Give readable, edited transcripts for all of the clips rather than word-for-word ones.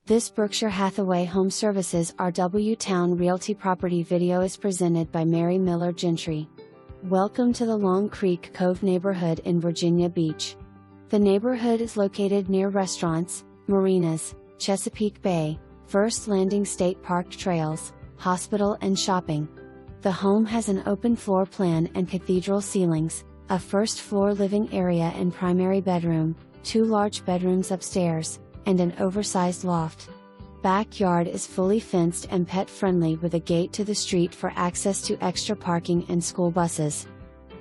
This Berkshire Hathaway Home Services RW Towne Realty property video is presented by Mary Miller Gentry. Welcome to the Long Creek Cove neighborhood in Virginia Beach. The neighborhood is located near restaurants, marinas, Chesapeake Bay, First Landing State Park trails, hospital and shopping. The home has an open floor plan and cathedral ceilings, a first-floor living area and primary bedroom, 2 large bedrooms upstairs, and an oversized loft. Backyard is fully fenced and pet-friendly with a gate to the street for access to extra parking and school buses.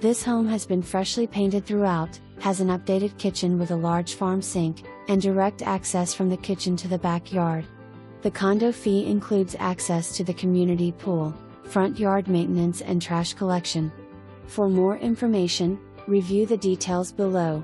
This home has been freshly painted throughout, has an updated kitchen with a large farm sink, and direct access from the kitchen to the backyard. The condo fee includes access to the community pool, front yard maintenance and trash collection. For more information, review the details below.